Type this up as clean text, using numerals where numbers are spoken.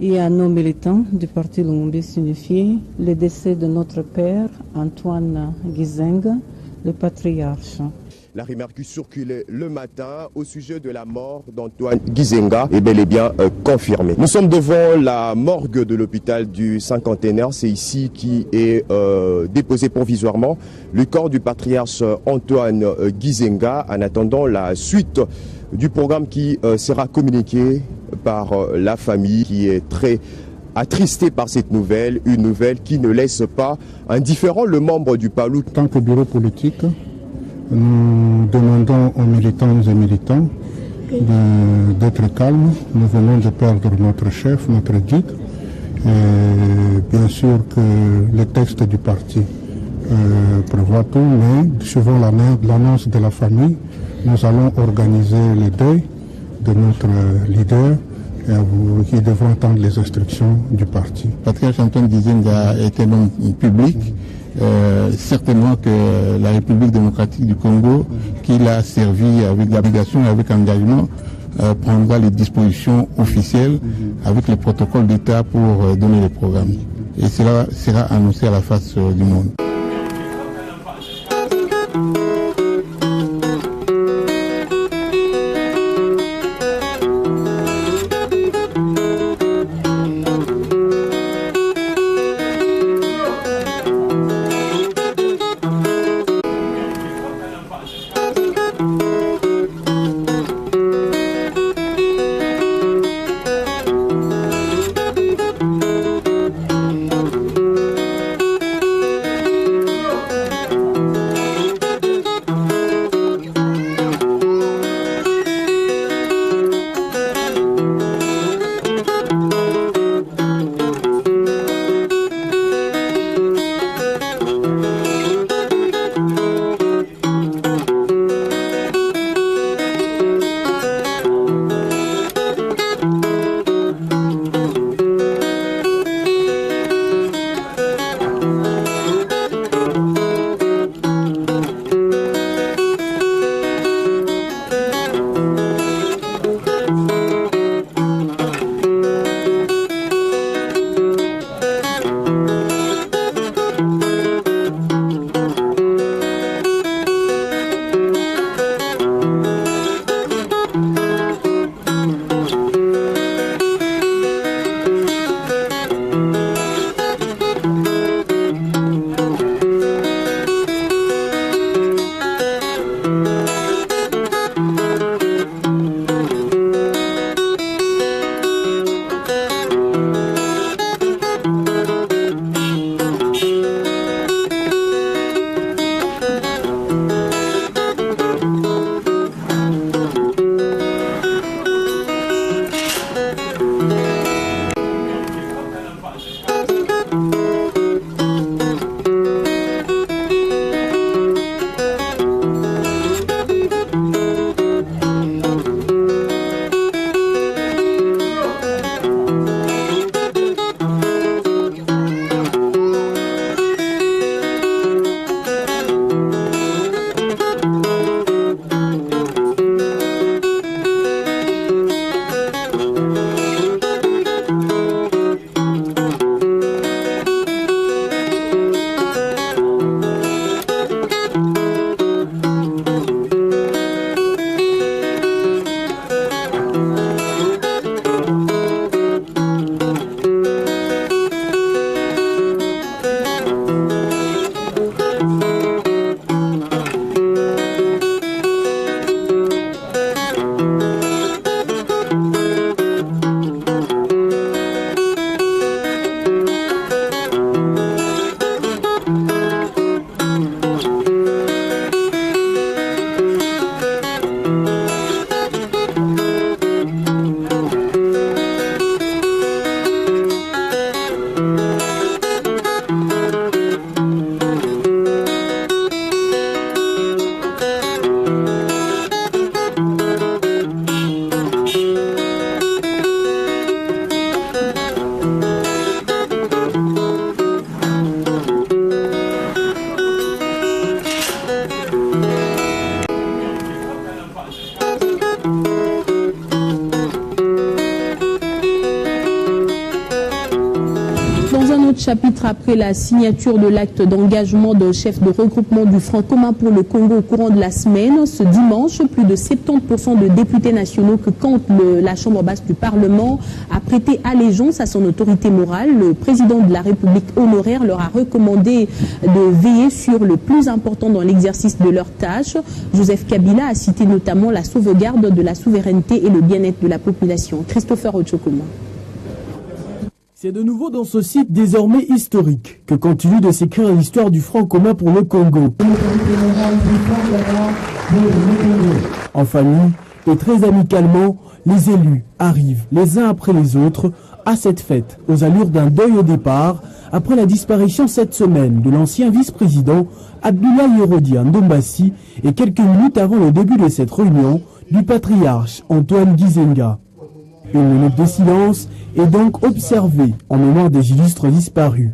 et à nos militants du Parti Lumumbisi Unifié le décès de notre père Antoine Gizenga, le patriarche. La rumeur qui circulait le matin au sujet de la mort d'Antoine Gizenga est bel et bien confirmée. Nous sommes devant la morgue de l'hôpital du cinquantenaire. C'est ici qui est déposé provisoirement le corps du patriarche Antoine Gizenga en attendant la suite du programme qui sera communiqué par la famille qui est très attristé par cette nouvelle, une nouvelle qui ne laisse pas indifférent le membre du PALU. En tant que bureau politique, nous demandons aux militantes et militants d'être calmes. Nous venons de perdre notre chef, notre guide. Et bien sûr que le texte du parti prévoit tout, mais suivant l'annonce de la famille, nous allons organiser le deuil de notre leader qui devront attendre les instructions du parti. Patriarche Antoine Gizenga est un homme public. Certainement que la République démocratique du Congo, qu'il a servi avec l'abnégation et avec engagement, prendra les dispositions officielles avec les protocoles d'État pour donner les programmes. Et cela sera annoncé à la face du monde. autre chapitre après la signature de l'acte d'engagement d'un chef de regroupement du Front commun pour le Congo au courant de la semaine. Ce dimanche, plus de 70% de députés nationaux que compte la Chambre basse du Parlement a prêté allégeance à son autorité morale. Le président de la République honoraire leur a recommandé de veiller sur le plus important dans l'exercice de leurs tâches. Joseph Kabila a cité notamment la sauvegarde de la souveraineté et le bien-être de la population. Christopher Ochokoma. C'est de nouveau dans ce site désormais historique que continue de s'écrire l'histoire du Front commun pour le Congo. En famille et très amicalement, les élus arrivent les uns après les autres à cette fête, aux allures d'un deuil au départ, après la disparition cette semaine de l'ancien vice-président Abdoulaye Yorodi Ndombassi et quelques minutes avant le début de cette réunion du patriarche Antoine Gizenga. Une minute de silence est donc observée en mémoire des illustres disparus.